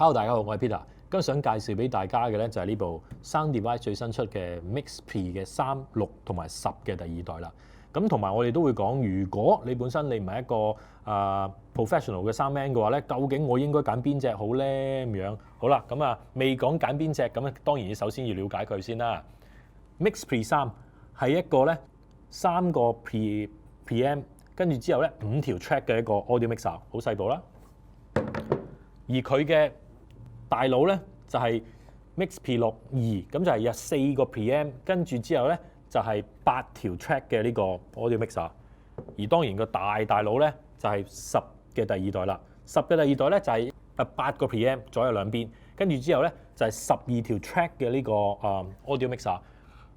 Hello， 大家好，我係 Peter。今日想介紹俾大家嘅咧就係呢部 SoundDevice 最新出嘅 MixP 嘅3、6同埋10嘅第二代啦。咁同埋我哋都會講，如果你本身你唔係一個professional 嘅 soundman 嘅話咧，究竟我應該揀邊隻好咧？咁樣好啦，咁啊未講揀邊隻，咁當然首先要了解佢先啦。MixP 3係一個咧3個 PM， 跟住之後咧5條 track 嘅一個 audio mixer， 好細部啦。而佢嘅大腦咧就係 MixP 6 2，咁就係有4個 PM， 跟住之後咧就係8條 track 嘅呢個 audio mixer。而當然個大腦咧就係10嘅第二代啦。10嘅第二代咧就係8個 PM 左右兩邊，跟住之後咧就係12條 track 嘅呢個audio mixer。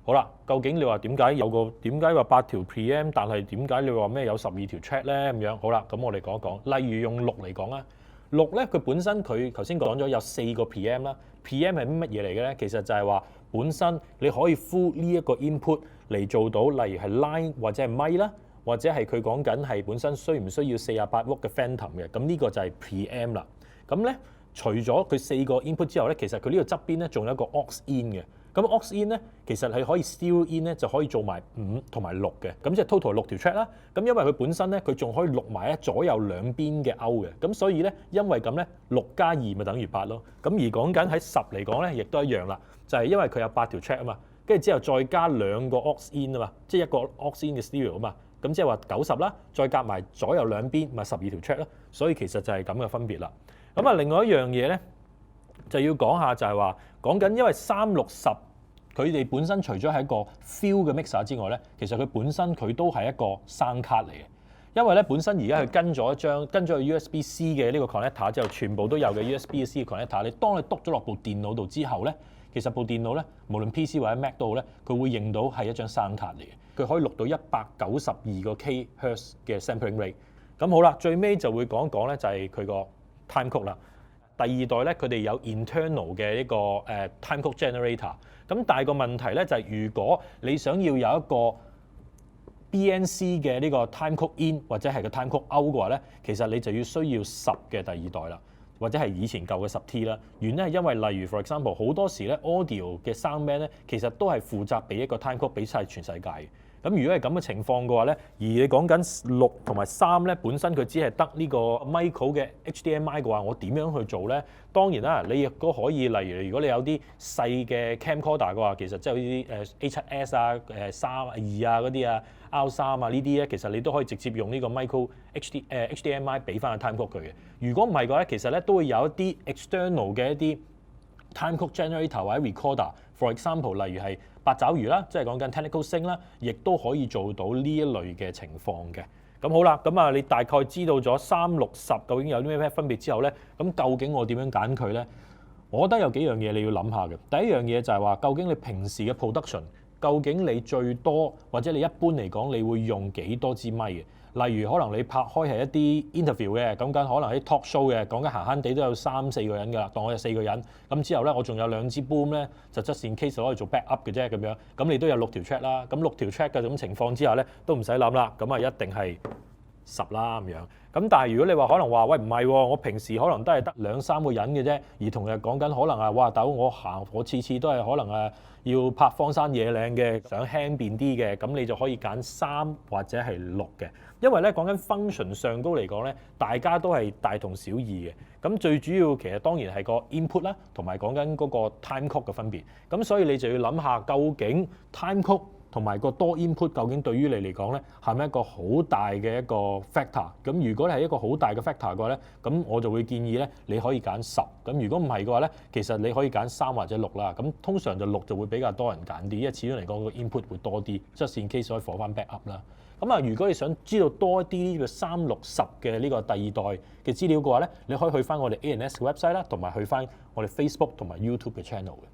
好啦，究竟你話點解話8條 PM， 但係點解你話咩有12條 track 咧？咁樣好啦，咁我哋講一講，例如用6嚟講啦。6咧，佢本身佢頭先講咗有4個 PM 啦。PM 係乜嘢嚟嘅咧？其實就係話本身你可以 full 呢一個 input 嚟做到，例如係 line 或者係咪啦，或者係佢講緊係本身需唔需要48W 嘅 phantom 嘅。咁呢個就係 PM 啦。咁咧，除咗佢4個 input 之後咧，其實佢呢個側邊咧仲有一個 aux in 嘅。咁 aux in 咧，其實係可以 stereo in 咧，就可以做埋5同埋6嘅，咁即係 total 6條 track 啦。咁因為佢本身咧，佢仲可以錄埋左右兩邊嘅勾嘅，咁所以咧，因為咁咧6加2咪等於8咯。咁而講緊喺10嚟講咧，亦都一樣啦，就係因為佢有8條 track 啊嘛，跟住之後再加2個 aux in 啊嘛，即係一個 aux in 嘅 stereo 啊嘛，咁即係話90啦，再夾埋左右兩邊咪12條 track 咯。所以其實就係咁嘅分別啦。咁啊，另外一樣嘢咧，就要講下就係話講緊，因為3、6、10佢哋本身除咗係一個 field 嘅 mixer 之外咧，其實佢本身佢都係一個 sound card 嚟嘅。因為咧本身而家佢跟咗 USB-C 嘅呢個 connector 之後，全部都有嘅 USB-C 嘅 connector。你當你篤咗落部電腦度之後咧，其實部電腦咧無論 PC 或者 Mac 都好咧，佢會認到係一張 sound card 嚟嘅。佢可以錄到192個 kHz 嘅 sampling rate。咁好啦，最尾就會講一講咧，就係佢個 time code 啦。第二代咧，佢哋有 internal 嘅一個time code generator。咁但係個問題咧就係，如果你想要有一個 BNC 嘅呢個 time code in 或者係個 time code out 嘅話咧，其實你就要需要10嘅第二代啦，或者係以前舊嘅10T 啦。原因係因為例如 for example 好多時咧 audio 嘅 soundman 咧，其實都係負責俾一個 time code 俾晒全世界嘅。咁如果係咁嘅情況嘅話咧，而你講緊6同埋3咧，本身佢只係得呢個 micro 嘅 HDMI 嘅話，我點樣去做咧？當然啦，你亦都可以，例如如果你有啲細嘅 camcorder 嘅話，其實即係好似A7S 啊、3、2啊嗰啲啊、R3啊呢啲咧，其實你都可以直接用呢個 micro HDMI 俾翻個 time code 佢嘅。如果唔係嘅話咧，其實咧都會有一啲 external 嘅一啲 time code generator 或者 recorder。For example， 例如係八爪魚啦，即係講緊 Technical Sync 啦，亦都可以做到呢一類嘅情況嘅。咁好啦，咁啊你大概知道咗3、6、10究竟有啲咩分別之後咧，咁究竟我點樣揀佢咧？我覺得有幾樣嘢你要諗下嘅。第一樣嘢就係話，究竟你平時嘅 production， 究竟你最多或者你一般嚟講，你會用幾多支咪嘅？例如可能你拍開係一啲 interview 嘅，講緊可能喺 talk show 嘅，講緊閒閒地都有3、4個人㗎啦，當我有4個人，咁之後咧我仲有2支 boom 咧，就just in case 可以做 backup 嘅啫咁樣，咁你都有6條 track 啦，咁6條 track 嘅咁情況之下咧，都唔使諗啦，咁啊一定係10啦咁樣。咁但係如果你話可能話喂唔係喎，我平時可能都係得2、3個人嘅啫，而同日講緊可能哇大佬我次次都係可能要拍荒山野嶺嘅，想輕便啲嘅，咁你就可以揀3或者係6嘅。因為咧講緊 function 上高嚟講咧，大家都係大同小異嘅。咁最主要其實當然係個 input 啦，同埋講緊嗰個 time code 嘅分別。咁所以你就要諗下，究竟 time code 同埋個多 input 究竟對於你嚟講咧係咪一個好大嘅一個 factor？ 咁如果係一個好大嘅 factor 嘅話咧，咁我就會建議咧你可以揀10。咁如果唔係嘅話咧，其實你可以揀3或者6啦。咁通常就6就會比較多人揀啲，因為始終嚟講個 input 會多啲，即係 in case 可以放翻 backup 啦。咁啊，如果你想知道多一啲呢個3、6、10嘅呢個第二代嘅資料嘅話咧，你可以去翻我哋 A&S 嘅 website 啦，同埋去翻我哋 Facebook 同埋 YouTube 嘅 channel 嘅。